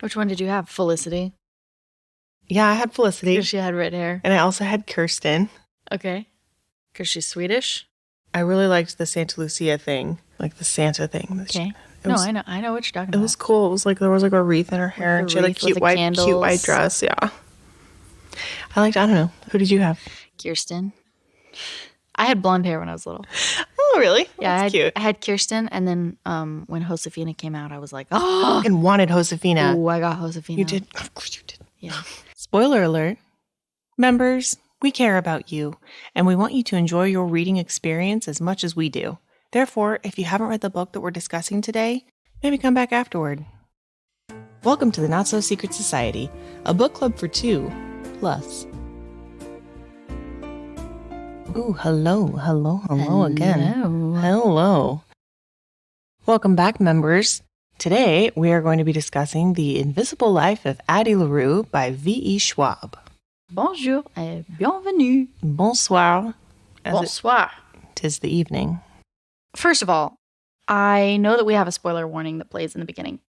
Which one did you have? Felicity? Yeah, I had Felicity. Because she had red hair. And I also had Kirsten. Okay. Because she's Swedish? I really liked the Santa Lucia thing. Like the Santa thing. Okay. I know what you're talking about. It was cool. It was like there was like a wreath in her hair. And she had a cute white dress. Yeah. I don't know. Who did you have? Kirsten. I had blonde hair when I was little. Oh, really? Yeah, That's cute. I had Kirsten, and then when Josefina came out, I was like, oh! And wanted Josefina. Oh, I got Josefina. You did? Of course you did. Yeah. Spoiler alert. Members, we care about you, and we want you to enjoy your reading experience as much as we do. Therefore, if you haven't read the book that we're discussing today, maybe come back afterward. Welcome to the Not So Secret Society, a book club for 2+. Ooh, hello again. Hello. Welcome back, members. Today, we are going to be discussing The Invisible Life of Addie LaRue by V.E. Schwab. Bonjour et bienvenue. Bonsoir. Bonsoir. 'Tis the evening. First of all, I know that we have a spoiler warning that plays in the beginning,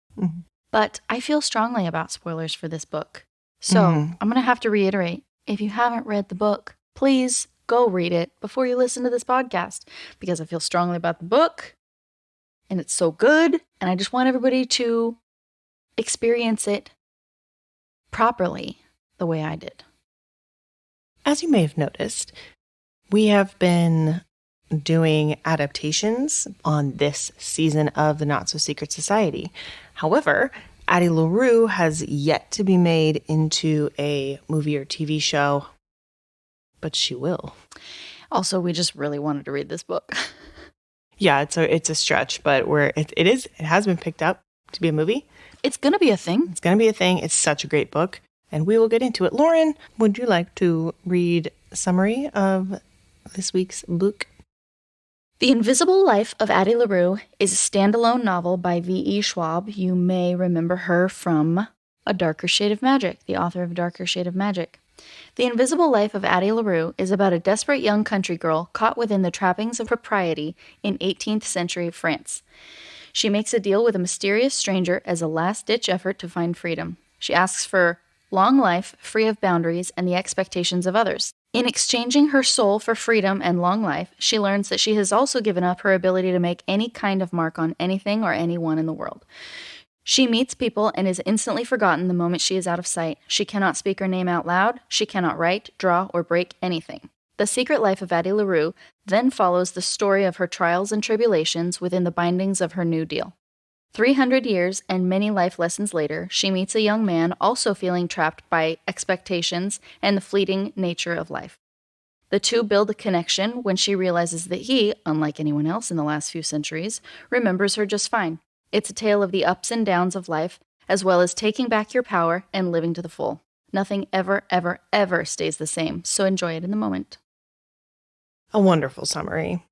but I feel strongly about spoilers for this book. So I'm going to have to reiterate, if you haven't read the book, please go read it before you listen to this podcast, because I feel strongly about the book and it's so good. And I just want everybody to experience it properly the way I did. As you may have noticed, we have been doing adaptations on this season of the Not So Secret Society. However, Addie LaRue has yet to be made into a movie or TV show, but she will. Also, we just really wanted to read this book. Yeah, it's a stretch, but it has been picked up to be a movie. It's going to be a thing. It's going to be a thing. It's such a great book, and we will get into it. Lauren, would you like to read a summary of this week's book? The Invisible Life of Addie LaRue is a standalone novel by V.E. Schwab. You may remember her from A Darker Shade of Magic, the author of A Darker Shade of Magic. The Invisible Life of Addie LaRue is about a desperate young country girl caught within the trappings of propriety in 18th century France. She makes a deal with a mysterious stranger as a last-ditch effort to find freedom. She asks for long life, free of boundaries and the expectations of others. In exchanging her soul for freedom and long life, she learns that she has also given up her ability to make any kind of mark on anything or anyone in the world. She meets people and is instantly forgotten the moment she is out of sight. She cannot speak her name out loud. She cannot write, draw, or break anything. The Secret Life of Addie LaRue then follows the story of her trials and tribulations within the bindings of her new deal. 300 years and many life lessons later, she meets a young man also feeling trapped by expectations and the fleeting nature of life. The two build a connection when she realizes that he, unlike anyone else in the last few centuries, remembers her just fine. It's a tale of the ups and downs of life, as well as taking back your power and living to the full. Nothing ever, ever, ever stays the same, so enjoy it in the moment. A wonderful summary.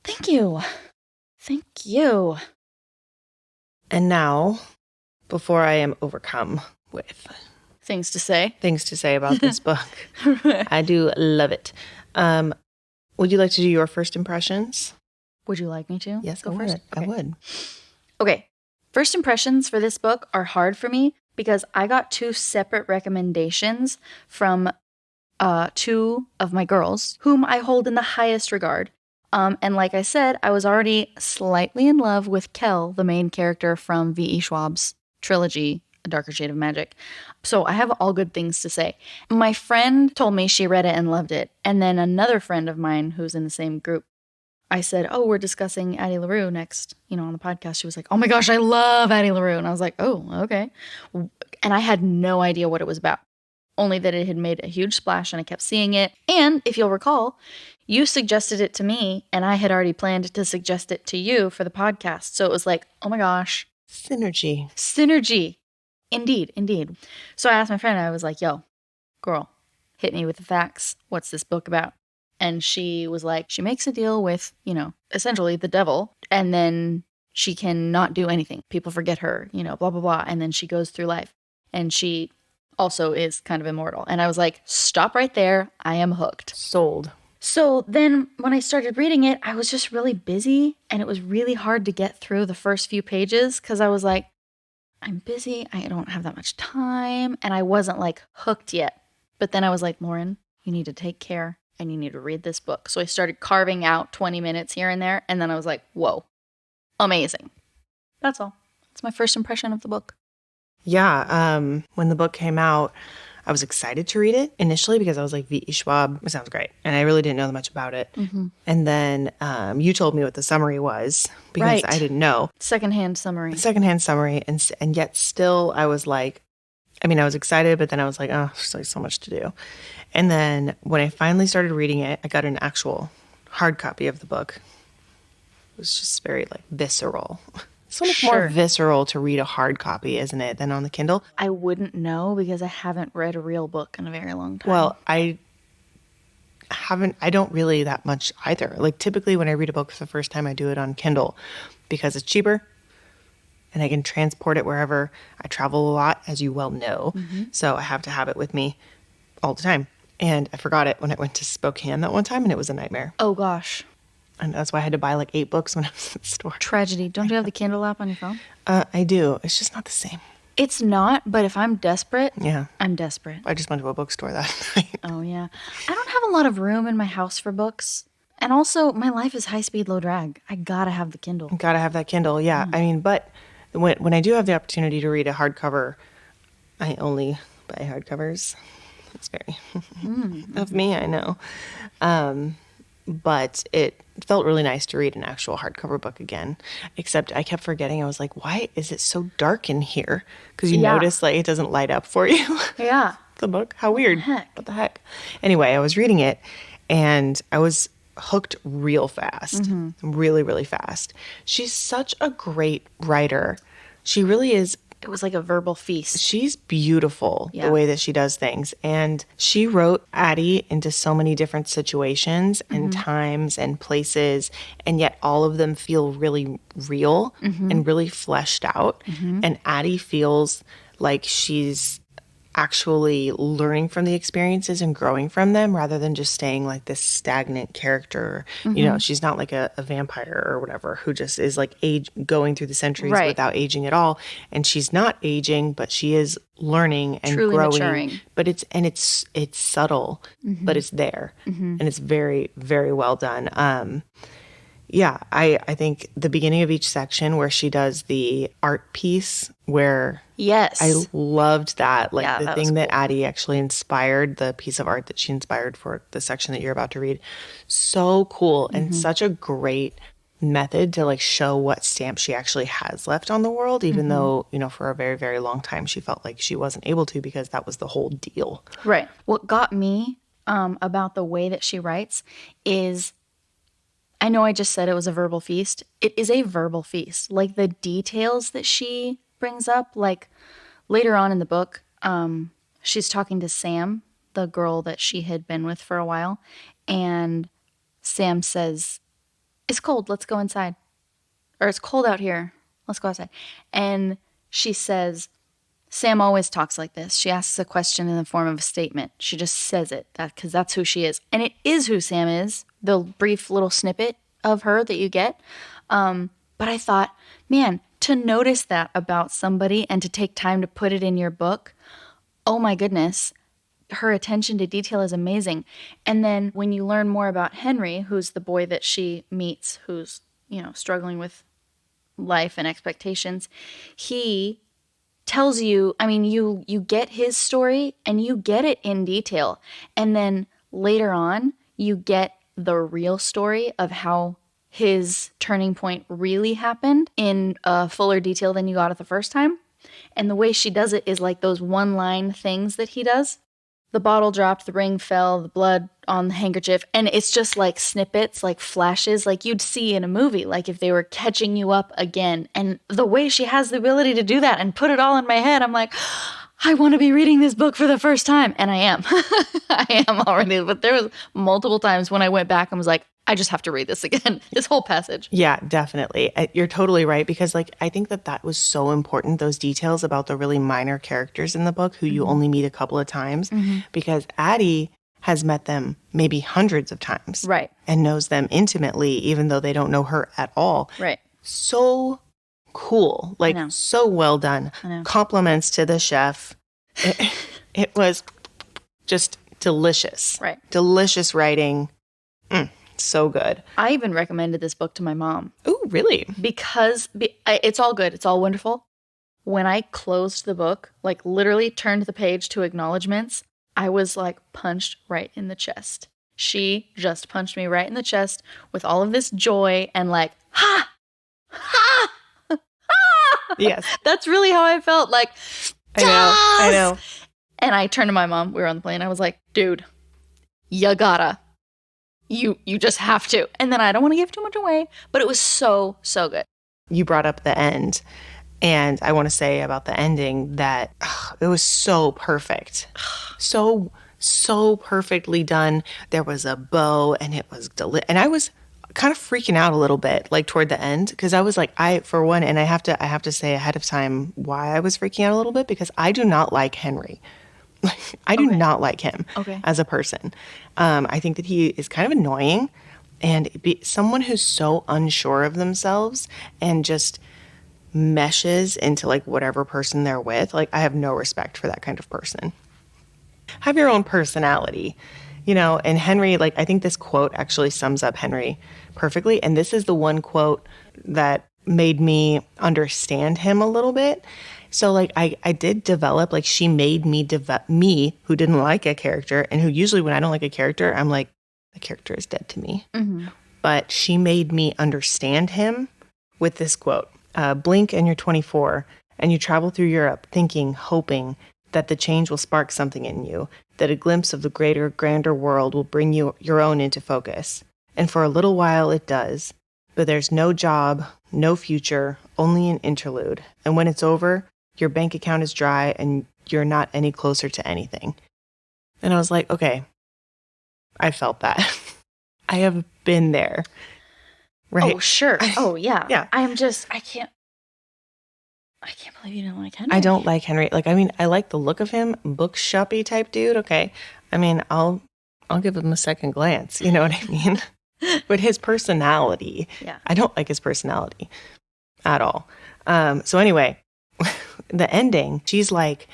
Thank you. Thank you. And now, before I am overcome with things to say about this book, I do love it. Would you like to do your first impressions? Would you like me to? Yes, Go I first? would. Okay. I would. Okay. First impressions for this book are hard for me because I got two separate recommendations from two of my girls, whom I hold in the highest regard. And like I said, I was already slightly in love with Kel, the main character from V.E. Schwab's trilogy, A Darker Shade of Magic. So I have all good things to say. My friend told me she read it and loved it. And then another friend of mine who's in the same group, I said, oh, we're discussing Addie LaRue next, on the podcast. She was like, oh my gosh, I love Addie LaRue. And I was like, oh, okay. And I had no idea what it was about. Only that it had made a huge splash and I kept seeing it. And if you'll recall, you suggested it to me and I had already planned to suggest it to you for the podcast. So it was like, oh my gosh. Synergy. Indeed. So I asked my friend, I was like, yo, girl, hit me with the facts. What's this book about? And she was like, she makes a deal with, essentially the devil. And then she cannot do anything. People forget her, blah, blah, blah. And then she goes through life. And she also is kind of immortal. And I was like, stop right there. I am hooked. Sold. So then when I started reading it, I was just really busy and it was really hard to get through the first few pages because I was like, I'm busy. I don't have that much time. And I wasn't like hooked yet. But then I was like, Lauren, you need to take care and you need to read this book. So I started carving out 20 minutes here and there. And then I was like, whoa, amazing. That's all. That's my first impression of the book. Yeah. When the book came out, I was excited to read it initially because I was like, V.E. Schwab, it sounds great. And I really didn't know much about it. Mm-hmm. And then you told me what the summary was because I didn't know. Secondhand summary. And yet still I was like, I mean, I was excited, but then I was like, oh, there's like so much to do. And then when I finally started reading it, I got an actual hard copy of the book. It was just very like visceral. So much more visceral to read a hard copy, isn't it, than on the Kindle? I wouldn't know because I haven't read a real book in a very long time. Well, I don't really that much either. Like typically when I read a book for the first time, I do it on Kindle because it's cheaper and I can transport it wherever. I travel a lot, as you well know. Mm-hmm. So I have to have it with me all the time. And I forgot it when I went to Spokane that one time and it was a nightmare. Oh, gosh. And that's why I had to buy like 8 books when I was at the store. Tragedy. Don't you have the Kindle app on your phone? I do. It's just not the same. It's not, but if I'm desperate, yeah, I'm desperate. I just went to a bookstore that night. Oh, yeah. I don't have a lot of room in my house for books. And also, my life is high speed, low drag. I gotta have the Kindle. Gotta have that Kindle, yeah. I mean, but when I do have the opportunity to read a hardcover, I only buy hardcovers. It's very of me, I know. But it felt really nice to read an actual hardcover book again. Except I kept forgetting. I was like, why is it so dark in here? Because you notice like it doesn't light up for you. Yeah. The book. How weird. What the heck? Anyway, I was reading it and I was hooked real fast. Really, really fast. She's such a great writer. She really is. It was like a verbal feast. She's beautiful the way that she does things. And she wrote Addie into so many different situations and times and places. And yet all of them feel really real and really fleshed out. And Addie feels like she's actually learning from the experiences and growing from them rather than just staying like this stagnant character. You know, she's not like a vampire or whatever who just is like going through the centuries without aging at all. And she's not aging, but she is learning and truly growing. Maturing. But it's subtle, but it's there. And it's very, very well done. Yeah, I think the beginning of each section where she does the art piece where I loved that. Like the thing that Addie actually inspired, the piece of art that she inspired for the section that you're about to read. So cool and such a great method to like show what stamp she actually has left on the world, even though, you know, for a very, very long time she felt like she wasn't able to because that was the whole deal. Right. What got me about the way that she writes is, I know I just said it was a verbal feast. It is a verbal feast. Like the details that she brings up, like later on in the book, she's talking to Sam, the girl that she had been with for a while. And Sam says, it's cold, let's go inside. Or it's cold out here, let's go outside. And she says, Sam always talks like this. She asks a question in the form of a statement. She just says it because that's who she is. And it is who Sam is, the brief little snippet of her that you get. But I thought, man, to notice that about somebody and to take time to put it in your book, oh my goodness, her attention to detail is amazing. And then when you learn more about Henry, who's the boy that she meets, who's, you know, struggling with life and expectations, he tells you, I mean, you get his story and you get it in detail. And then later on, you get the real story of how his turning point really happened in fuller detail than you got it the first time. And the way she does it is like those one-line things that he does. The bottle dropped, the ring fell, the blood on the handkerchief. And it's just like snippets, like flashes, like you'd see in a movie, like if they were catching you up again. And the way she has the ability to do that and put it all in my head, I'm like, I want to be reading this book for the first time. And I am. I am already. But there was multiple times when I went back and was like, I just have to read this again, this whole passage. Yeah, definitely. You're totally right because like I think that was so important, those details about the really minor characters in the book who you only meet a couple of times because Addie has met them maybe hundreds of times. Right. And knows them intimately even though they don't know her at all. Right. So cool. Like, know. so well done. I know. Compliments to the chef. It was just delicious. Right. Delicious writing. So good. I even recommended this book to my mom. Oh, really? Because it's all good. It's all wonderful. When I closed the book, like literally turned the page to acknowledgments, I was like punched right in the chest. She just punched me right in the chest with all of this joy and like, ha! Ha! Ha! Yes. That's really how I felt. Like, I know. And I turned to my mom. We were on the plane. I was like, dude, you gotta. You just have to. And then I don't want to give too much away, but it was so, so good. You brought up the end. And I want to say about the ending that it was so perfect. So perfectly done. There was a bow and it was and I was kind of freaking out a little bit like toward the end because I was like, for one, and I have to say ahead of time why I was freaking out a little bit because I do not like Henry. I do not like him as a person. I think that he is kind of annoying and someone who's so unsure of themselves and just meshes into like whatever person they're with. Like, I have no respect for that kind of person. Have your own personality, you know. And Henry, like, I think this quote actually sums up Henry perfectly. And this is the one quote that made me understand him a little bit. So like I did develop, like, she made me me who didn't like a character and who usually when I don't like a character, I'm like, the character is dead to me. Mm-hmm. But she made me understand him with this quote. Blink and you're 24 and you travel through Europe thinking, hoping that the change will spark something in you, that a glimpse of the greater, grander world will bring your own into focus. And for a little while it does, but there's no job, no future, only an interlude. And when it's over, your bank account is dry and you're not any closer to anything. And I was like, okay, I felt that. I have been there. Right. Oh, sure. Oh, yeah. Yeah. I can't believe you don't like Henry. I don't like Henry. Like, I mean, I like the look of him, bookshoppy type dude. Okay. I mean, I'll give him a second glance. You know what I mean? But his personality, I don't like his personality at all. So anyway, the ending, she's like,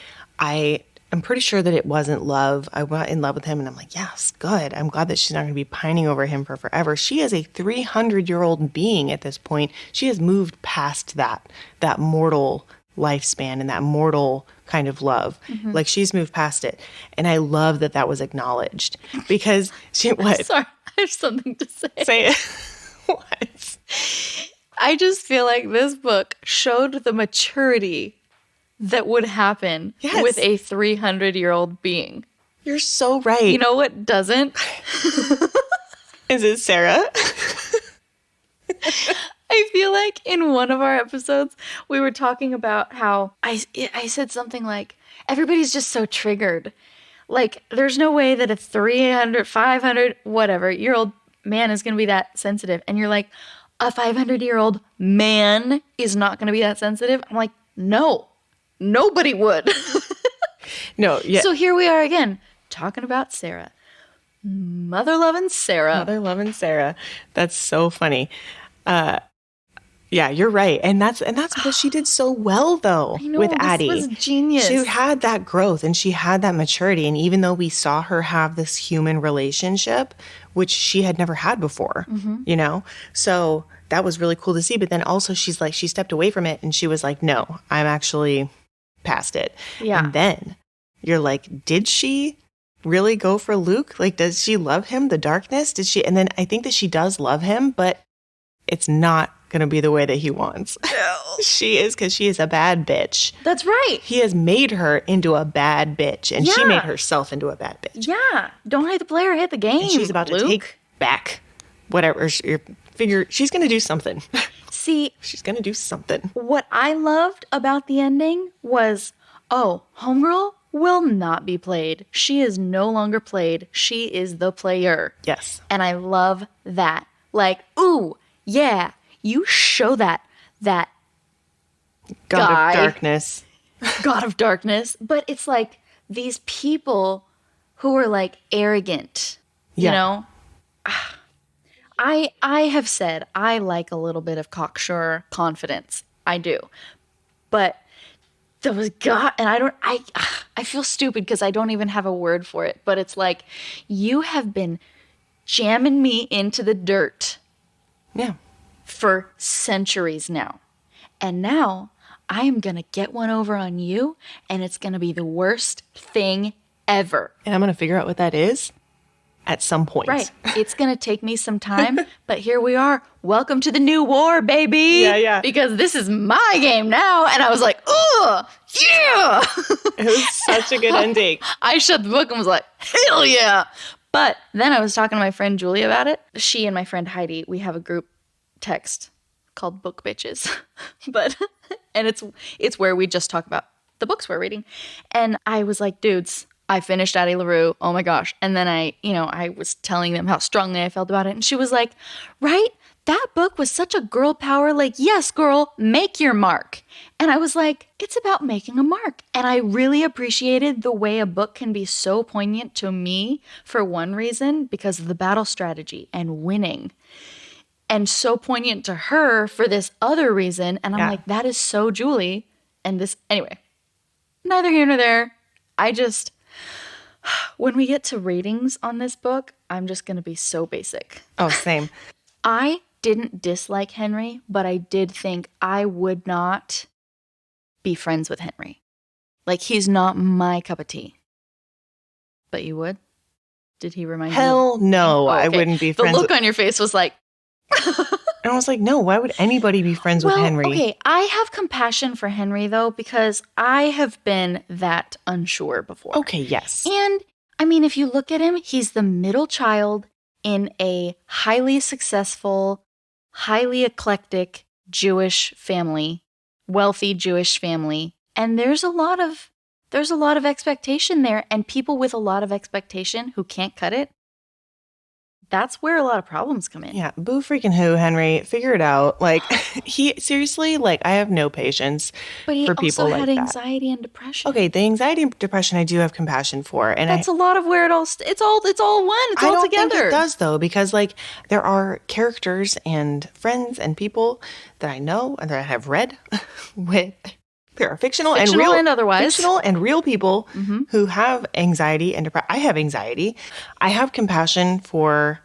I'm pretty sure that it wasn't love. I got in love with him and I'm like, yes, good. I'm glad that she's not going to be pining over him for forever. She is a 300-year-old being at this point. She has moved past that mortal lifespan and that mortal kind of love. Mm-hmm. Like, she's moved past it. And I love that was acknowledged because what? Sorry, I have something to say. Say it. What? I just feel like this book showed the maturity that would happen with a 300-year-old being. You're so right. You know what doesn't? Is it Sarah? I feel like in one of our episodes, we were talking about how I said something like, everybody's just so triggered. Like, there's no way that a 300, 500, whatever, year old man is going to be that sensitive. And you're like, a 500-year-old man is not going to be that sensitive? I'm like, no. Nobody would. No, yeah. So here we are again, talking about Sarah. Mother-loving Sarah. Mother-loving Sarah. That's so funny. Yeah, you're right. And that's what she did so well, though, with Addie. This was genius. She had that growth and she had that maturity. And even though we saw her have this human relationship, which she had never had before, you know? So that was really cool to see. But then also she's like, she stepped away from it and she was like, no, I'm actually past it. Yeah. And then you're like, did she really go for Luke? Like, does she love him? The darkness? Did she? And then I think that she does love him, but it's not going to be the way that he wants. No. She is, because she is a bad bitch. That's right. He has made her into a bad bitch, and she made herself into a bad bitch. Yeah. Don't hate the player, hate the game. And she's about to take back whatever. Figure she's going to do something. See, she's going to do something. What I loved about the ending was, homegirl will not be played. She is no longer played. She is the player. Yes. And I love that. Like, ooh, yeah, you show that God guy, of darkness. God of darkness. But it's like these people who are like arrogant, you know? I have said I like a little bit of cocksure confidence. I do. But those God, and I feel stupid because I don't even have a word for it, but it's like, you have been jamming me into the dirt. Yeah. For centuries now. And now I am going to get one over on you, and it's going to be the worst thing ever. And I'm going to figure out what that is at some point. Right. It's going to take me some time, but here we are. Welcome to the new war, baby. Yeah. Because this is my game now. And I was like, ugh, yeah. It was such a good ending. I shut the book and was like, hell yeah. But then I was talking to my friend Julie about it. She and my friend Heidi, we have a group text called Book Bitches. And it's where we just talk about the books we're reading. And I was like, dudes, I finished Addie LaRue. Oh my gosh. And then I was telling them how strongly I felt about it. And she was like, right? That book was such a girl power, like, yes, girl, make your mark. And I was like, it's about making a mark. And I really appreciated the way a book can be so poignant to me for one reason, because of the battle strategy and winning. And so poignant to her for this other reason. And I'm like, that is so Julie. And this, anyway, neither here nor there. When we get to ratings on this book, I'm just going to be so basic. Oh, same. I didn't dislike Henry, but I did think I would not be friends with Henry. Like, he's not my cup of tea. But you would? Did he remind you? Hell no, I wouldn't be friends with... The look on your face was like... And I was like, no, why would anybody be friends with Henry? Okay, I have compassion for Henry, though, because I have been that unsure before. Okay, yes. And, I mean, if you look at him, he's the middle child in a highly successful, highly eclectic Jewish family, wealthy Jewish family. And there's a lot of expectation there, and people with a lot of expectation who can't cut it. That's where a lot of problems come in. Yeah, boo freaking who, Henry. Figure it out. Like, seriously, like, I have no patience for people like that. But he also had anxiety and depression. Okay, the anxiety and depression I do have compassion for. And that's a lot of where it's all one. It's all together. I don't think it does, though, because, like, there are characters and friends and people that I know and that I have read with... There are fictional and otherwise. Fictional and real people who have anxiety and depression. I have anxiety. I have compassion for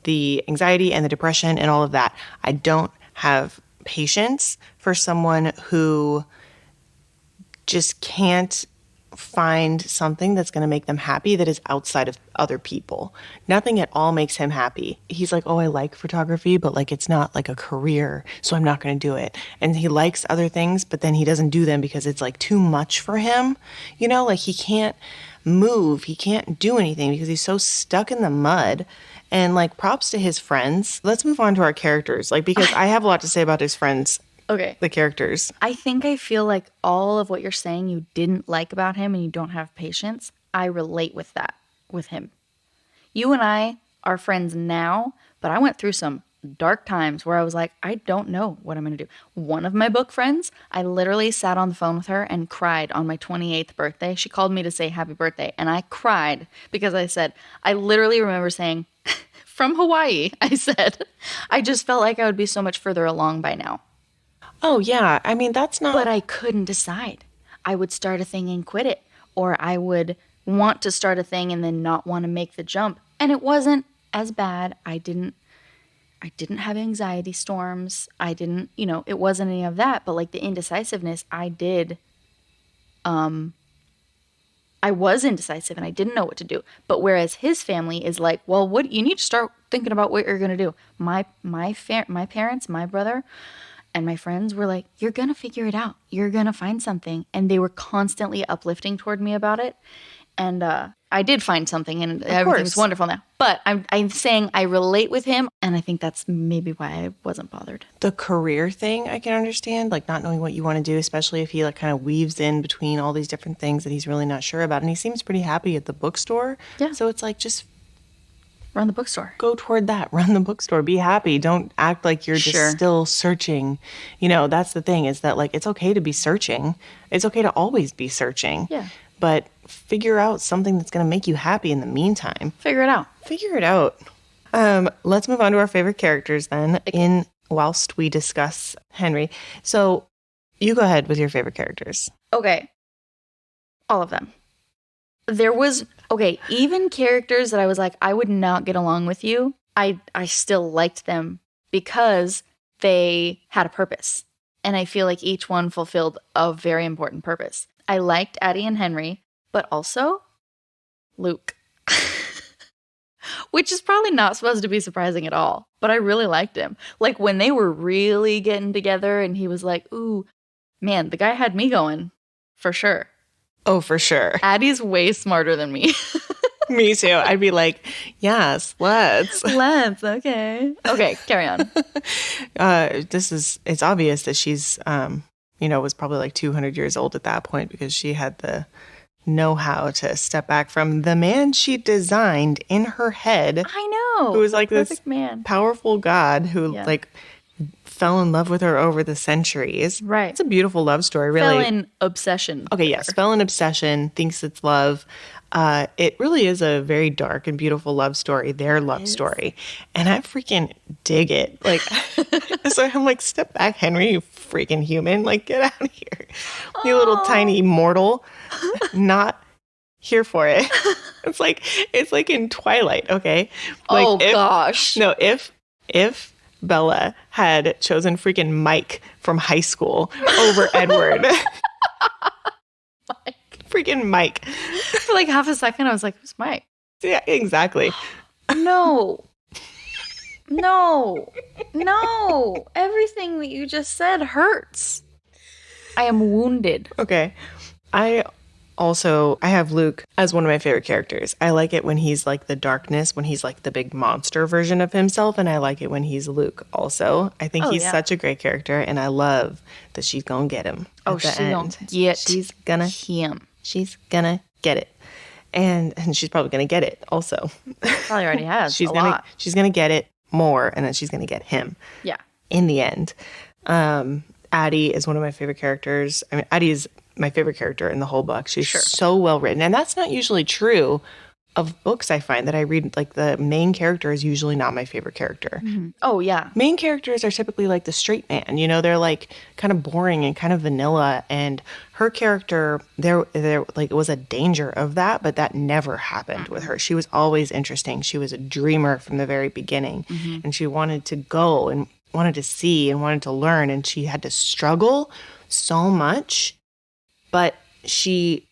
the anxiety and the depression and all of that. I don't have patience for someone who just can't find something that's going to make them happy that is outside of other people. Nothing at all makes him happy. He's like, oh, I like photography, but like it's not like a career, so I'm not going to do it. And he likes other things, but then he doesn't do them because it's like too much for him. You know, like he can't move. He can't do anything because he's so stuck in the mud. And like props to his friends. Let's move on to our characters, like because I have a lot to say about his friends. Okay. The characters. I feel like all of what you're saying you didn't like about him and you don't have patience. I relate with that, with him. You and I are friends now, but I went through some dark times where I was like, I don't know what I'm going to do. One of my book friends, I literally sat on the phone with her and cried on my 28th birthday. She called me to say happy birthday, and I cried because I literally remember saying, from Hawaii, I said, I just felt like I would be so much further along by now. Oh, yeah. I mean, that's not... But I couldn't decide. I would start a thing and quit it. Or I would want to start a thing and then not want to make the jump. And it wasn't as bad. I didn't have anxiety storms. It wasn't any of that. But like the indecisiveness, I did. I was indecisive and I didn't know what to do. But whereas his family is like, well, what you need to start thinking about what you're going to do. My parents, my brother... And my friends were like, you're going to figure it out. You're going to find something. And they were constantly uplifting toward me about it. And I did find something, and everything's wonderful now. But I'm saying I relate with him, and I think that's maybe why I wasn't bothered. The career thing I can understand, like not knowing what you want to do, especially if he like kind of weaves in between all these different things that he's really not sure about. And he seems pretty happy at the bookstore. Yeah. So it's like just... Run the bookstore. Go toward that. Run the bookstore. Be happy. Don't act like you're just still searching. You know, that's the thing is that, like, it's okay to be searching. It's okay to always be searching. Yeah. But figure out something that's going to make you happy in the meantime. Figure it out. Figure it out. Let's move on to our favorite characters then. In whilst we discuss Henry. So you go ahead with your favorite characters. Okay. All of them. There was, even characters that I was like, I would not get along with you. I still liked them because they had a purpose. And I feel like each one fulfilled a very important purpose. I liked Addie and Henry, but also Luke. Which is probably not supposed to be surprising at all, but I really liked him. Like when they were really getting together and he was like, ooh, man, the guy had me going, for sure. Oh, for sure. Addie's way smarter than me. Me too. I'd be like, yes, let's. Let's, okay. Okay, carry on. It's obvious that she's, was probably like 200 years old at that point because she had the know-how to step back from the man she designed in her head. I know. Who was like this man. Powerful god who like fell in love with her over the centuries. Right. It's a beautiful love story, really. Fell in obsession. Okay, yes. Fell in obsession, thinks it's love. It really is a very dark and beautiful love story, their love story. And I freaking dig it. Like, so I'm like, step back, Henry, you freaking human. Like, get out of here. You little tiny mortal. Not here for it. It's like in Twilight, okay? Like gosh. No, if Bella had chosen freaking Mike from high school over Edward. Freaking Mike. For like half a second, I was like, who's Mike? Yeah, exactly. No. Everything that you just said hurts. I am wounded. Okay. I have Luke as one of my favorite characters. I like it when he's like the darkness, when he's like the big monster version of himself, and I like it when he's Luke also. I think he's such a great character, and I love that she's gonna get him. She's gonna get it. And she's probably gonna get it also. Probably already has. She's gonna get it more, and then she's gonna get him. Yeah. In the end. Addie is one of my favorite characters. I mean, Addie is my favorite character in the whole book. She's so well written. And that's not usually true of books I find that I read. Like the main character is usually not my favorite character. Mm-hmm. Oh, yeah. Main characters are typically like the straight man. You know, they're like kind of boring and kind of vanilla. And her character, there like it was a danger of that, but that never happened with her. She was always interesting. She was a dreamer from the very beginning. Mm-hmm. And she wanted to go and wanted to see and wanted to learn. And she had to struggle so much. But she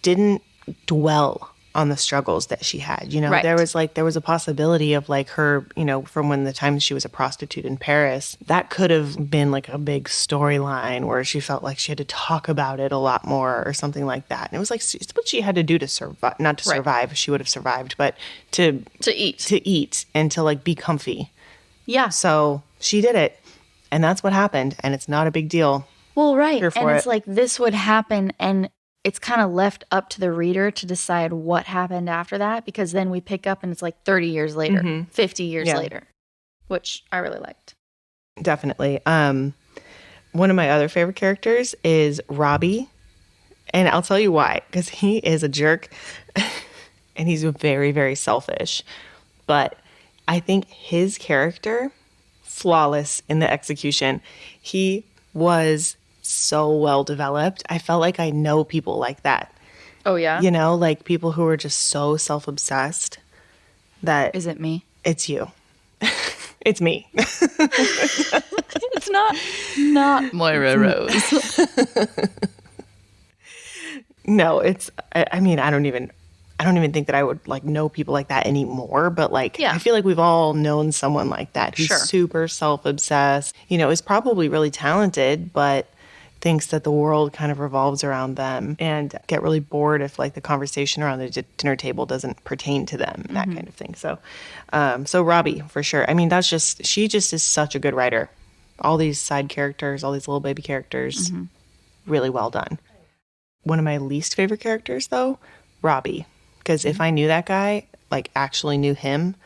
didn't dwell on the struggles that she had. You know, there was a possibility of like her, you know, from when the time she was a prostitute in Paris, that could have been like a big storyline where she felt like she had to talk about it a lot more or something like that. And it was like, it's what she had to do to survive, not to survive, she would have survived, but to eat and to like be comfy. Yeah. So she did it. And that's what happened. And it's not a big deal. Well, right. And it's like this would happen and it's kind of left up to the reader to decide what happened after that, because then we pick up and it's like 30 years later, 50 years later, which I really liked. Definitely. One of my other favorite characters is Robbie. And I'll tell you why, because he is a jerk and he's very, very selfish. But I think his character, flawless in the execution. He was so well developed. I felt like I know people like that. Oh, yeah? You know, like people who are just so self-obsessed that... Is it me? It's you. It's me. It's not Moira Rose. No, it's... I mean, I don't even think that I would like know people like that anymore, but like I feel like we've all known someone like that who's super self-obsessed, you know, is probably really talented, but thinks that the world kind of revolves around them and get really bored if like the conversation around the dinner table doesn't pertain to them, that kind of thing. So Robbie, for sure. I mean, she just is such a good writer. All these side characters, all these little baby characters, really well done. One of my least favorite characters though, Robbie. Because if I knew that guy, like actually knew him,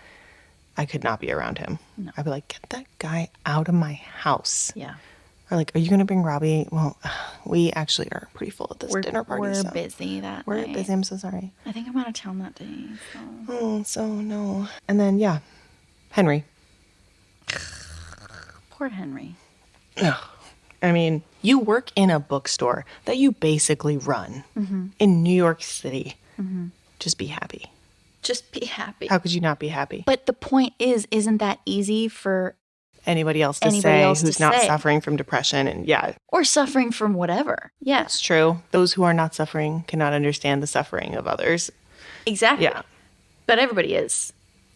I could not be around him. No. I'd be like, get that guy out of my house. Yeah. Or like, are you going to bring Robbie? Well, we actually are pretty full at this dinner party. We're busy that We're night. busy. I'm so sorry. I think I'm out of town that day. So. Oh, so no. And then, Henry. Poor Henry. I mean, you work in a bookstore that you basically run in New York City. Just be happy. Just be happy. How could you not be happy? But the point is, isn't that easy for Anybody else to say who's not suffering from depression and or suffering from whatever. Yeah. It's true. Those who are not suffering cannot understand the suffering of others. Exactly. Yeah. But everybody is.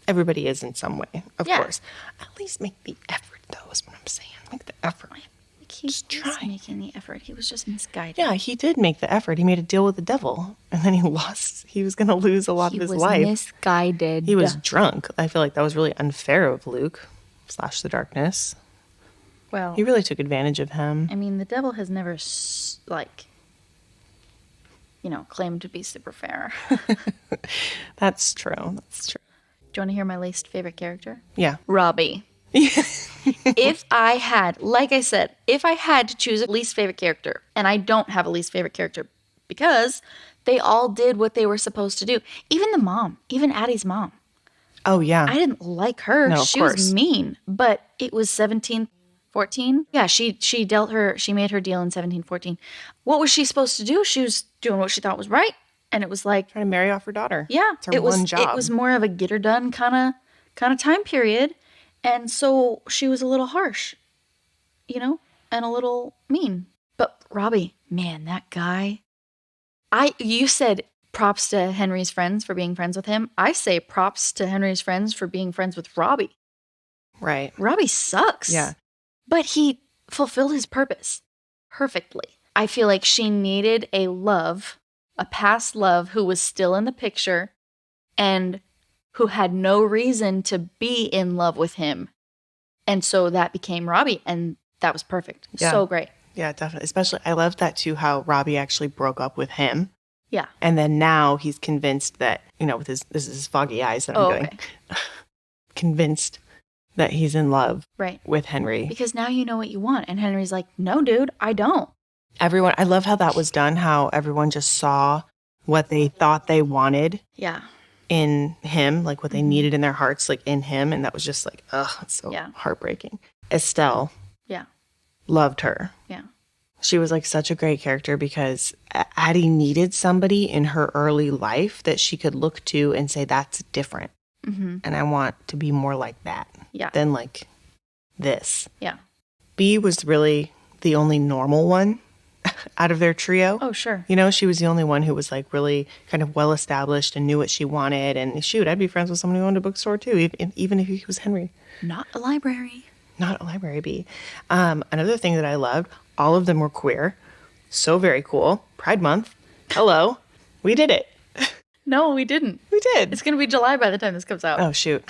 Everybody is in some way, of course. At least make the effort, though, is what I'm saying. Make the effort. He was making the effort. He was just misguided. Yeah, he did make the effort. He made a deal with the devil, and then he lost. He was going to lose a lot of his life. He was misguided. He was drunk. I feel like that was really unfair of Luke / the darkness. Well, he really took advantage of him. I mean, the devil has never, claimed to be super fair. That's true. That's true. Do you want to hear my least favorite character? Yeah. Robbie. If I had to choose a least favorite character, and I don't have a least favorite character because they all did what they were supposed to do. Even the mom, even Addie's mom. Oh, yeah. I didn't like her. No, she was mean, but it was 1714. Yeah, she made her deal in 1714. What was she supposed to do? She was doing what she thought was right. And it was like trying to marry off her daughter. Yeah. It's her one job. It was more of a get her done kind of time period. And so she was a little harsh, and a little mean. But Robbie, man, that guy. You said props to Henry's friends for being friends with him. I say props to Henry's friends for being friends with Robbie. Right. Robbie sucks. Yeah. But he fulfilled his purpose perfectly. I feel like she needed a past love who was still in the picture and who had no reason to be in love with him. And so that became Robbie, and that was perfect. Yeah. So great. Yeah, definitely. Especially, I love that too, how Robbie actually broke up with him. Yeah. And then now he's convinced that, with this is his foggy eyes that I'm doing. Okay. Convinced that he's in love with Henry. Because now you know what you want. And Henry's like, no, dude, I don't. I love how that was done, how everyone just saw what they thought they wanted. Yeah. In him, like what they needed in their hearts, like in him. And that was just like, it's so heartbreaking. Estelle. Yeah. Loved her. Yeah. She was like such a great character because Addie needed somebody in her early life that she could look to and say, that's different. Mm-hmm. And I want to be more like that than like this. Yeah. B was really the only normal one out of their trio. Oh, sure. She was the only one who was like really kind of well established and knew what she wanted. And shoot, I'd be friends with someone who owned a bookstore too, even if he was Henry. Not a library. Not a library bee. Another thing that I loved, all of them were queer. So very cool. Pride Month. Hello. We did it. No, we didn't. We did. It's going to be July by the time this comes out. Oh, shoot.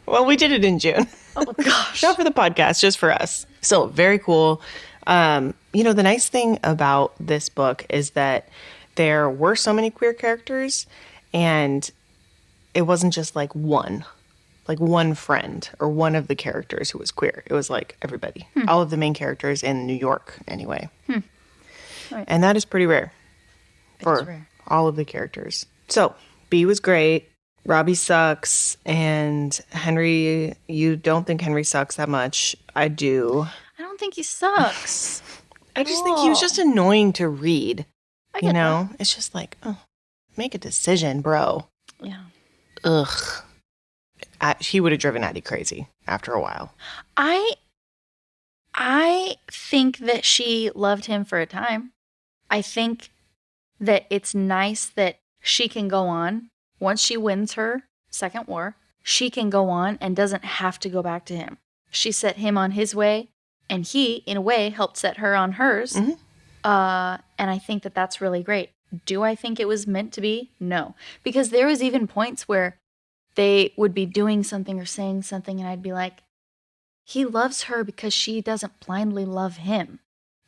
Well, we did it in June. Oh, gosh. Not for the podcast, just for us. So very cool. The nice thing about this book is that there were so many queer characters and it wasn't just like one friend or one of the characters who was queer. It was like everybody, all of the main characters in New York anyway. Right. And that is pretty rare for all of the characters. So B was great. Robbie sucks. And Henry, you don't think Henry sucks that much. I do. I don't think he sucks. I just think he was just annoying to read. That. It's just like, make a decision, bro. Yeah. Ugh. He would have driven Addie crazy after a while. I think that she loved him for a time. I think that it's nice that she can go on. Once she wins her second war, she can go on and doesn't have to go back to him. She set him on his way, and he, in a way, helped set her on hers. Mm-hmm. And I think that that's really great. Do I think it was meant to be? No. Because there was even points where they would be doing something or saying something, and I'd be like, he loves her because she doesn't blindly love him.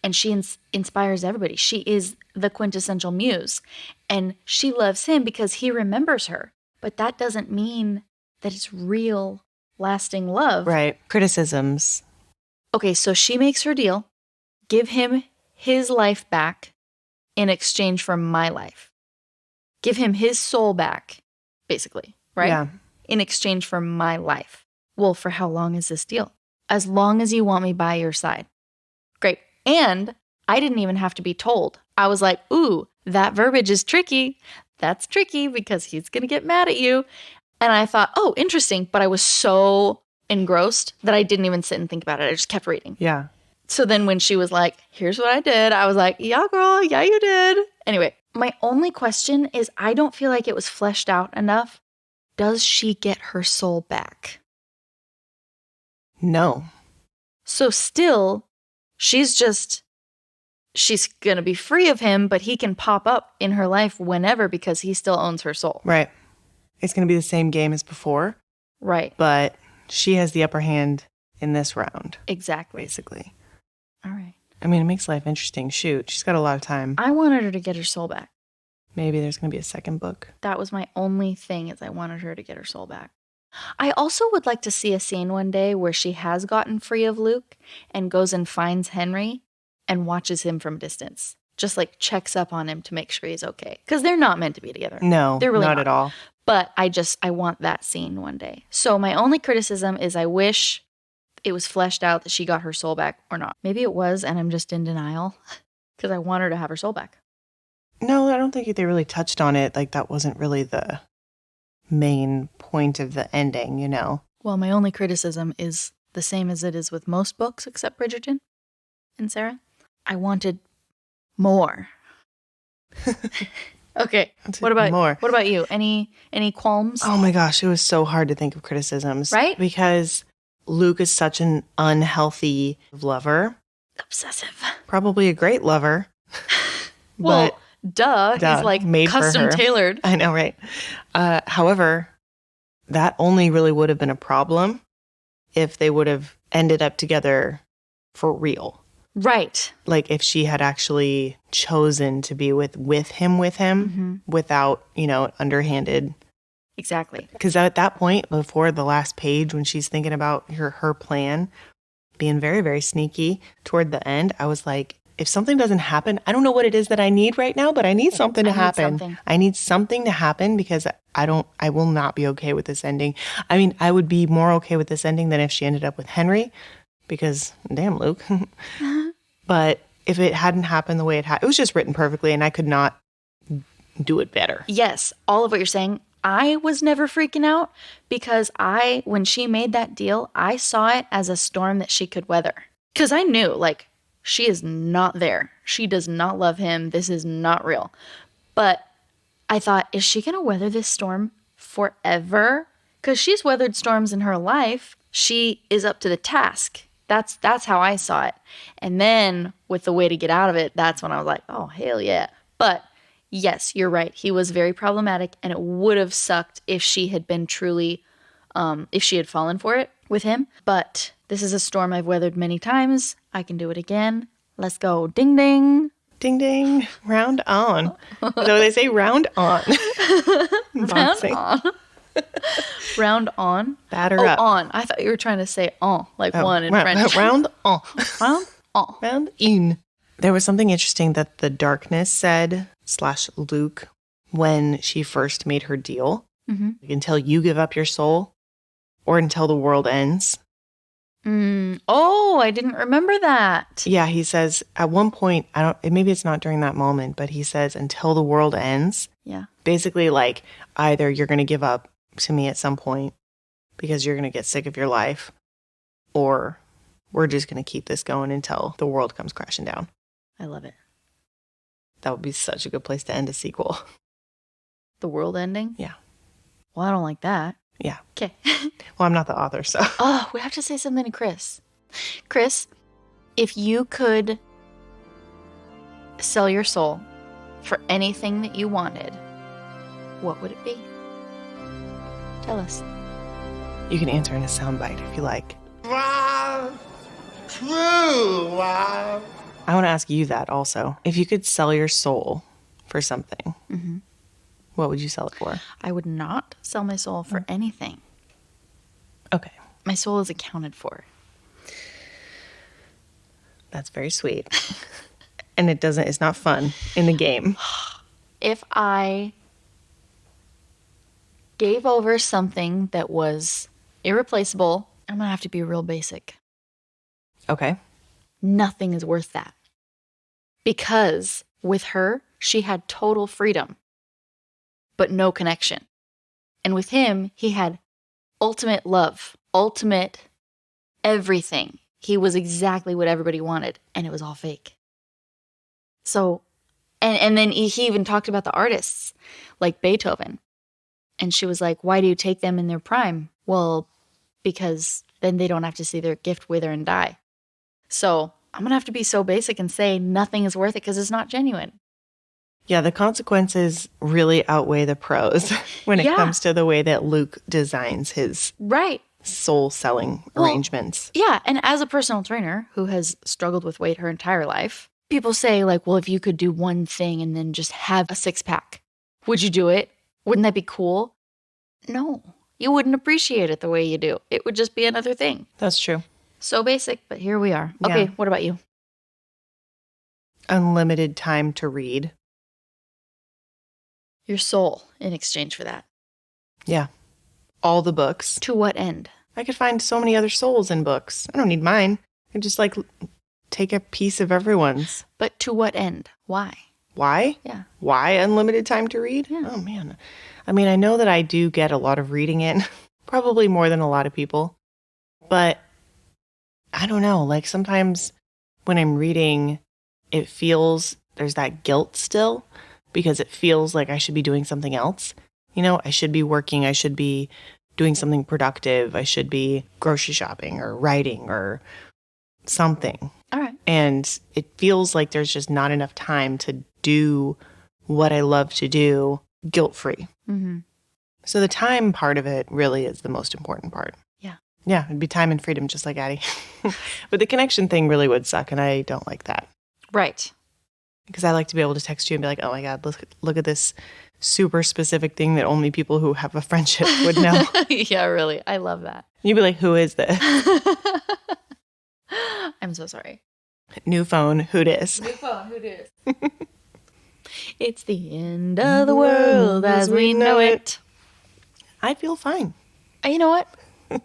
And she inspires everybody. She is the quintessential muse. And she loves him because he remembers her. But that doesn't mean that it's real, lasting love. Right. Criticisms. Okay, so she makes her deal. Give him his life back in exchange for my life. Give him his soul back, basically. Right? Yeah. In exchange for my life. Well, for how long is this deal? as long as you want me by your side. Great. And I didn't even have to be told. I was like, ooh, that verbiage is tricky. That's tricky because he's going to get mad at you. And I thought, oh, interesting. But I was so engrossed that I didn't even sit and think about it. I just kept reading. Yeah. So then when she was like, here's what I did, I was like, yeah, girl, yeah, you did. Anyway, my only question is I don't feel like it was fleshed out enough. Does she get her soul back? No. So still, she's going to be free of him, but he can pop up in her life whenever because he still owns her soul. Right. It's going to be the same game as before. Right. But she has the upper hand in this round. Exactly. Basically. All right. I mean, it makes life interesting. Shoot, she's got a lot of time. I wanted her to get her soul back. Maybe there's going to be a second book. That was my only thing, is I wanted her to get her soul back. I also would like to see a scene one day where she has gotten free of Luke and goes and finds Henry and watches him from a distance. Just like checks up on him to make sure he's okay. Because they're not meant to be together. No, they're really not at all. But I want that scene one day. So my only criticism is I wish it was fleshed out that she got her soul back or not. Maybe it was, and I'm just in denial because I want her to have her soul back. No, I don't think they really touched on it. Like, that wasn't really the main point of the ending, you know? Well, my only criticism is the same as it is with most books except Bridgerton and Sarah. I wanted more. Okay. What about you? Any qualms? Oh my gosh, it was so hard to think of criticisms. Right? Because Luke is such an unhealthy lover. Obsessive. Probably a great lover. Well, duh. He's like made custom tailored. I know, right? However, that only really would have been a problem if they would have ended up together for real. Right. Like if she had actually chosen to be with him without, underhanded. Exactly. Because at that point, before the last page, when she's thinking about her plan, being very, very sneaky toward the end, I was like, if something doesn't happen, I don't know what it is that I need right now, but I need something to happen. I need something to happen because I will not be okay with this ending. I mean, I would be more okay with this ending than if she ended up with Henry because damn, Luke. But if it hadn't happened the way it was just written perfectly and I could not do it better. Yes. All of what you're saying. I was never freaking out because when she made that deal, I saw it as a storm that she could weather. Because I knew, like, she is not there. She does not love him. This is not real. But I thought, is she going to weather this storm forever? Because she's weathered storms in her life. She is up to the task. That's how I saw it. And then with the way to get out of it, that's when I was like, oh, hell yeah. But yes, you're right. He was very problematic, and it would have sucked if she had been truly, if she had fallen for it with him. But this is a storm I've weathered many times. I can do it again. Let's go. Ding, ding. Ding, ding. Round on. So they say round on. Round on. Round on. Batter up. On. I thought you were trying to say on, like one in French. Round on. Round on. Round in. There was something interesting that the darkness said / Luke when she first made her deal. Mm-hmm. Until you give up your soul or until the world ends. Oh, I didn't remember that. Yeah, he says at one point, maybe it's not during that moment, but he says until the world ends. Yeah. Basically, like, either you're going to give up to me at some point because you're going to get sick of your life, or we're just going to keep this going until the world comes crashing down. I love it. That would be such a good place to end a sequel. The world ending? Yeah. Well, I don't like that. Yeah. Okay. Well, I'm not the author, so. Oh, we have to say something to Chris. Chris, if you could sell your soul for anything that you wanted, what would it be? Tell us. You can answer in a soundbite if you like. Wow. True. Wow. I want to ask you that also. If you could sell your soul for something, what would you sell it for? I would not sell my soul for anything. Okay. My soul is accounted for. That's very sweet. And it's not fun in the game. If I gave over something that was irreplaceable, I'm going to have to be real basic. Okay. Nothing is worth that. Because with her, she had total freedom, but no connection. And with him, he had ultimate love, ultimate everything. He was exactly what everybody wanted, and it was all fake. So, and then he even talked about the artists, like Beethoven. And she was like, why do you take them in their prime? Well, because then they don't have to see their gift wither and die. So I'm going to have to be so basic and say nothing is worth it because it's not genuine. Yeah, the consequences really outweigh the pros when it comes to the way that Luke designs his soul-selling arrangements. Yeah, and as a personal trainer who has struggled with weight her entire life, people say, like, well, if you could do one thing and then just have a six-pack, would you do it? Wouldn't that be cool? No, you wouldn't appreciate it the way you do. It would just be another thing. That's true. So basic, but here we are. Yeah. Okay, what about you? Unlimited time to read. Your soul in exchange for that. Yeah. All the books. To what end? I could find so many other souls in books. I don't need mine. I could just take a piece of everyone's. But to what end? Why? Why? Yeah. Why unlimited time to read? Yeah. Oh, man. I mean, I know that I do get a lot of reading in, probably more than a lot of people. But I don't know. Like sometimes when I'm reading, it feels there's that guilt still because it feels like I should be doing something else. You know, I should be working. I should be doing something productive. I should be grocery shopping or writing or something. All right. And it feels like there's just not enough time to do what I love to do guilt-free. Mm-hmm. So the time part of it really is the most important part. Yeah. Yeah, it'd be time and freedom, just like Addie. But the connection thing really would suck, and I don't like that. Right. Because I like to be able to text you and be like, oh my God, look at this super specific thing that only people who have a friendship would know. Yeah, really. I love that. You'd be like, who is this? I'm so sorry. New phone, who dis? New phone, who dis? It's the end of the world as we know it. I feel fine. You know what?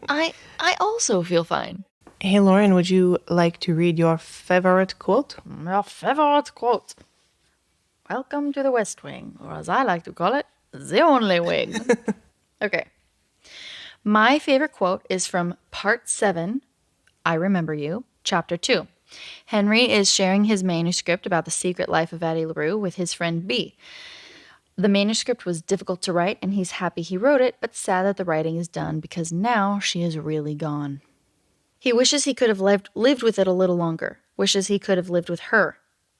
I also feel fine. Hey, Lauren, would you like to read your favorite quote? My favorite quote. Welcome to the West Wing, or as I like to call it, the only wing. Okay. My favorite quote is from Part 7, I Remember You, Chapter 2. Henry is sharing his manuscript about the secret life of Addie LaRue with his friend B. The manuscript was difficult to write, and he's happy he wrote it, but sad that the writing is done because now she is really gone. He wishes he could have lived with it a little longer, wishes he could have lived with her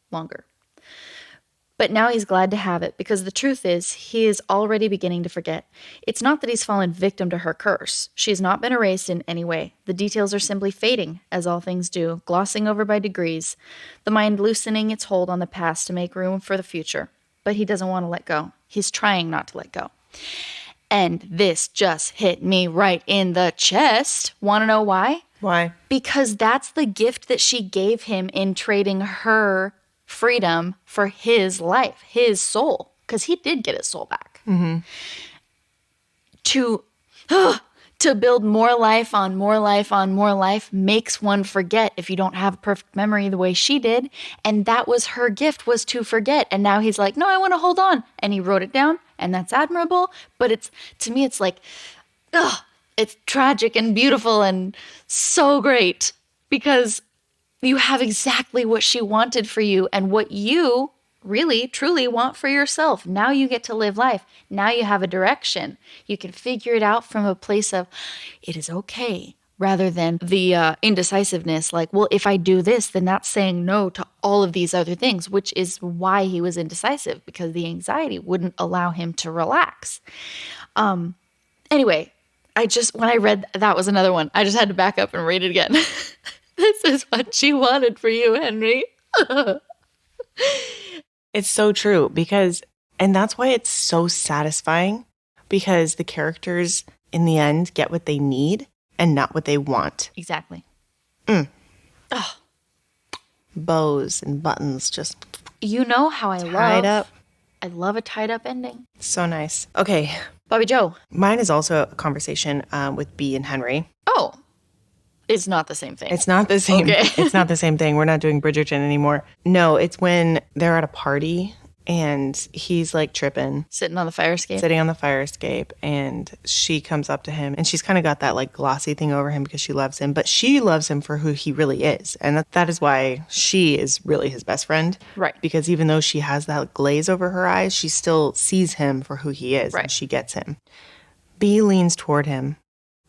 longer. But now he's glad to have it because the truth is he is already beginning to forget. It's not that he's fallen victim to her curse. She has not been erased in any way. The details are simply fading, as all things do, glossing over by degrees, the mind loosening its hold on the past to make room for the future. But he doesn't want to let go. He's trying not to let go. And this just hit me right in the chest. Want to know why? Why? Because that's the gift that she gave him in trading her freedom for his life, his soul. Because he did get his soul back. Mm-hmm. To build more life on more life on more life makes one forget if you don't have a perfect memory the way she did. And that was her gift, was to forget. And now he's like, no, I want to hold on. And he wrote it down, and that's admirable. But it's, to me, it's like, it's tragic and beautiful and so great because you have exactly what she wanted for you and what you really, truly want for yourself. Now you get to live life. Now you have a direction. You can figure it out from a place of, it is okay, rather than the indecisiveness. Like, well, if I do this, then that's saying no to all of these other things, which is why he was indecisive, because the anxiety wouldn't allow him to relax. Anyway, when I read that was another one, I just had to back up and read it again. This is what she wanted for you, Henry. It's so true and that's why it's so satisfying, because the characters in the end get what they need and not what they want. Exactly. Bows and buttons just you know how I tied up. I love a tied up ending. So nice. Okay. Bobbye Joe. Mine is also a conversation with B and Henry. Oh, It's not the same thing. It's not the same. Okay. It's not the same thing. We're not doing Bridgerton anymore. No, it's when they're at a party and he's like tripping, Sitting on the fire escape. sitting on the fire escape, and she comes up to him and she's kind of got that like glossy thing over him because she loves him, but she loves him for who he really is. And that is why she is really his best friend. Right. Because even though she has that glaze over her eyes, she still sees him for who he is. Right. And she gets him. B leans toward him.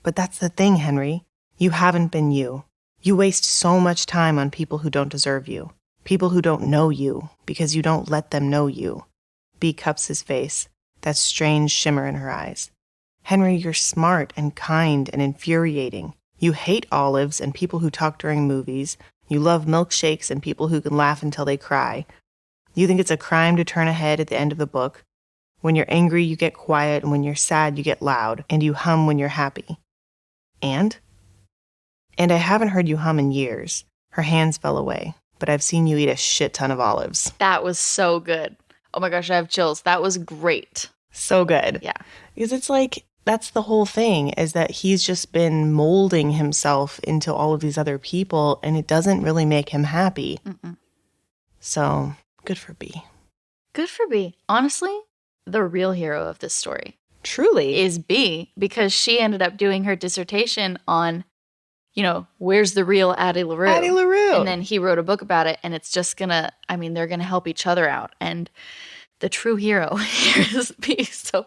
But that's the thing, Henry. You haven't been you. You waste so much time on people who don't deserve you. People who don't know you because you don't let them know you. B cups his face, that strange shimmer in her eyes. Henry, you're smart and kind and infuriating. You hate olives and people who talk during movies. You love milkshakes and people who can laugh until they cry. You think it's a crime to turn a head at the end of the book. When you're angry, you get quiet, and when you're sad, you get loud, and you hum when you're happy. And I haven't heard you hum in years. Her hands fell away, but I've seen you eat a shit ton of olives. That was so good. Oh my gosh, I have chills. That was great. So good. Yeah. Because it's like, that's the whole thing, is that he's just been molding himself into all of these other people, and it doesn't really make him happy. Mm-mm. So, good for B. Good for B. Honestly, the real hero of this story Truly. is B, because she ended up doing her dissertation on, where's the real Addie LaRue? Addie LaRue. And then he wrote a book about it, and it's just they're going to help each other out. And the true hero here is B. So,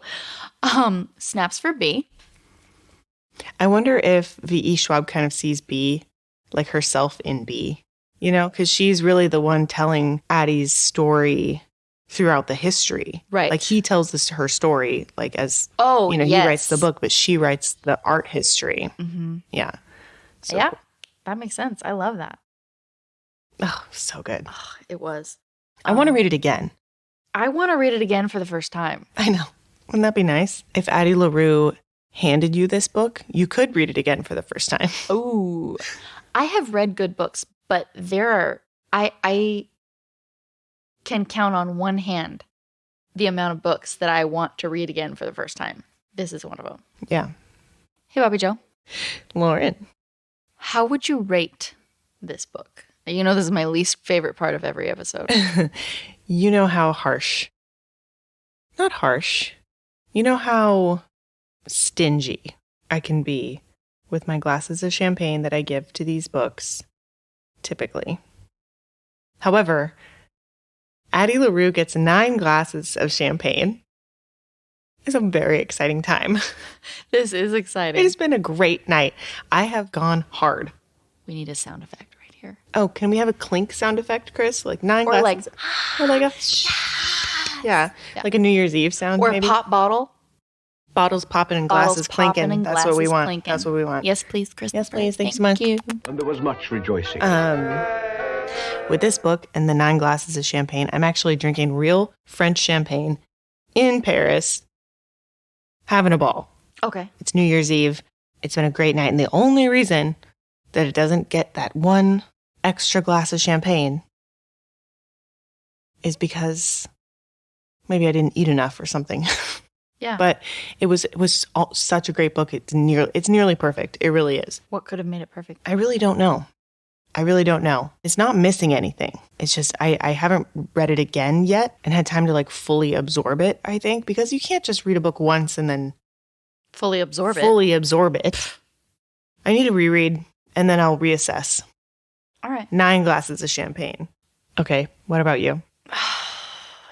snaps for B. I wonder if V.E. Schwab kind of sees B like herself in B, because she's really the one telling Addie's story throughout the history. Right. Like he tells her story, like as, yes. he writes the book, but she writes the art history. Mm-hmm. Yeah. So Yeah, cool. that makes sense. I love that. Oh, so good. Oh, it was. I want to read it again. I want to read it again for the first time. I know. Wouldn't that be nice? If Addie LaRue handed you this book, you could read it again for the first time. Ooh. I have read good books, but I can count on one hand the amount of books that I want to read again for the first time. This is one of them. Yeah. Hey, Bobbye Joe. Lauren. How would you rate this book? This is my least favorite part of every episode. You know how harsh. Not harsh. You know how stingy I can be with my glasses of champagne that I give to these books, typically. However, Addie LaRue gets 9 glasses of champagne. It's a very exciting time. This is exciting. It has been a great night. I have gone hard. We need a sound effect right here. Oh, can we have a clink sound effect, Chris? Like 9 Or glasses. Or like a... Yeah, like a New Year's Eve sound, or maybe. a pop bottle. Bottles popping and glasses clinking. And That's what we glasses want. clinking. That's what we want. Yes, please, Christopher. Yes, please. Thanks so much. You. And there was much rejoicing. With this book and the 9 glasses of champagne, I'm actually drinking real French champagne in Paris, having a ball. Okay. It's New Year's Eve. It's been a great night. And the only reason that it doesn't get that one extra glass of champagne is because maybe I didn't eat enough or something. Yeah. But it was such a great book. It's nearly perfect. It really is. What could have made it perfect? I really don't know. It's not missing anything. It's just I haven't read it again yet and had time to like fully absorb it, I think, because you can't just read a book once and then Fully absorb it. I need to reread and then I'll reassess. All right. 9 glasses of champagne. Okay, what about you?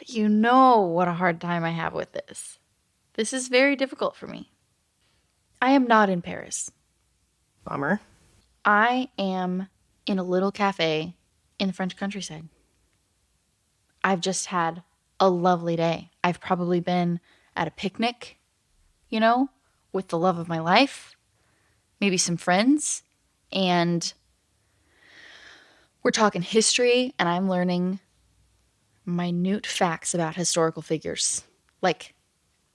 You know what a hard time I have with this. This is very difficult for me. I am not in Paris. Bummer. I am in a little cafe in the French countryside. I've just had a lovely day. I've probably been at a picnic, with the love of my life, maybe some friends, and we're talking history, and I'm learning minute facts about historical figures,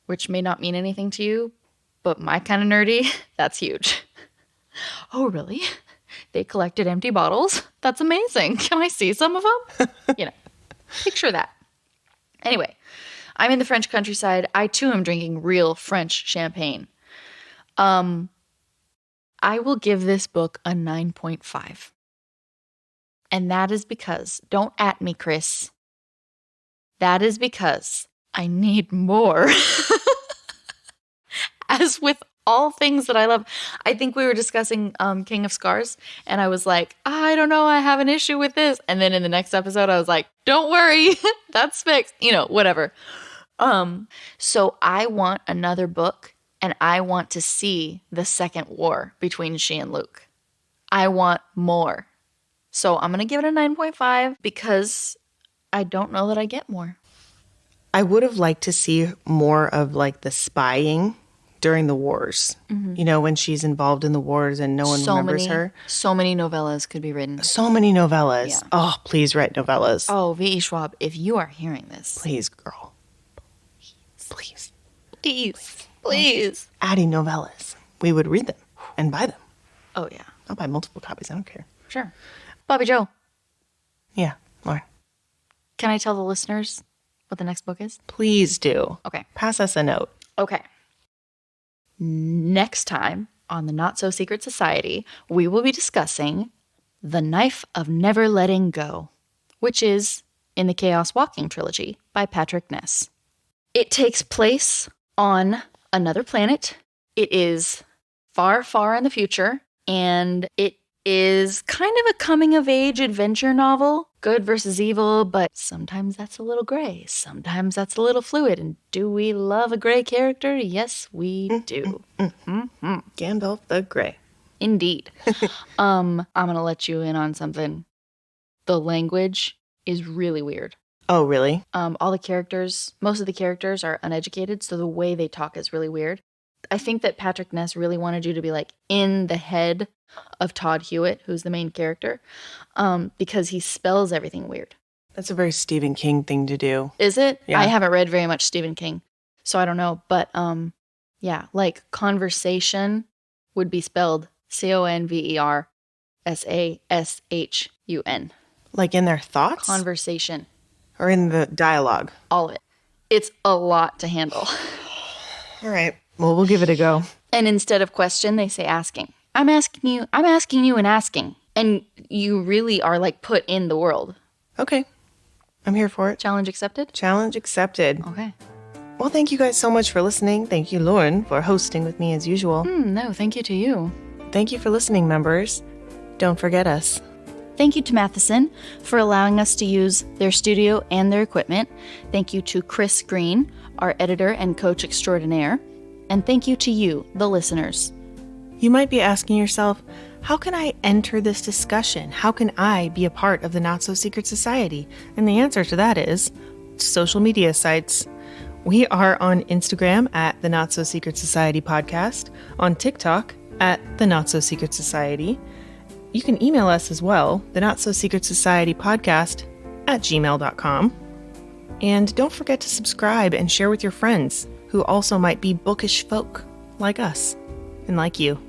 which may not mean anything to you, but my kind of nerdy, that's huge. Oh, really? They collected empty bottles? That's amazing. Can I see some of them? Picture that. Anyway, I'm in the French countryside. I, too, am drinking real French champagne. I will give this book a 9.5. And that is because, don't at me, Chris. That is because I need more. As with all things that I love. I think we were discussing King of Scars, and I was like, I don't know, I have an issue with this. And then in the next episode, I was like, don't worry, that's fixed. Whatever. So I want another book, and I want to see the second war between she and Luke. I want more. So I'm going to give it a 9.5 because I don't know that I get more. I would have liked to see more of like the spying during the wars. Mm-hmm. When she's involved in the wars and no one remembers her. So many novellas could be written. So many novellas. Yeah. Oh, please write novellas. Oh, V.E. Schwab, if you are hearing this. Please, girl. Please. Addie novellas. We would read them and buy them. Oh, yeah. I'll buy multiple copies. I don't care. Sure. Bobbye Joe. Yeah, Lauren. Can I tell the listeners what the next book is? Please do. Okay. Pass us a note. Okay. Next time on the Not So Secret Society, we will be discussing The Knife of Never Letting Go, which is in the Chaos Walking trilogy by Patrick Ness. It takes place on another planet. It is far, far in the future, and it is kind of a coming-of-age adventure novel. Good versus evil, but sometimes that's a little gray. Sometimes that's a little fluid. And do we love a gray character? Yes, we do. Gandalf the Grey. Indeed. I'm going to let you in on something. The language is really weird. Oh, really? All the characters, most of the characters are uneducated, so the way they talk is really weird. I think that Patrick Ness really wanted you to be like in the head of Todd Hewitt, who's the main character, because he spells everything weird. That's a very Stephen King thing to do. Is it? Yeah. I haven't read very much Stephen King, so I don't know. But yeah, like conversation would be spelled CONVERSASHUN. Like in their thoughts? Conversation. Or in the dialogue? All of it. It's a lot to handle. All right. Well, we'll give it a go. And instead of question, they say asking. I'm asking you and asking. And you really are like put in the world. Okay. I'm here for it. Challenge accepted? Challenge accepted. Okay. Well, thank you guys so much for listening. Thank you, Lauren, for hosting with me as usual. No, thank you to you. Thank you for listening, members. Don't forget us. Thank you to Matheson for allowing us to use their studio and their equipment. Thank you to Chris Green, our editor and coach extraordinaire. And thank you to you, the listeners. You might be asking yourself, how can I enter this discussion? How can I be a part of the Not So Secret Society? And the answer to that is social media sites. We are on Instagram at the Not So Secret Society Podcast, on TikTok at the Not So Secret Society. You can email us as well, the Not So Secret Society Podcast at gmail.com. And don't forget to subscribe and share with your friends who also might be bookish folk like us and like you.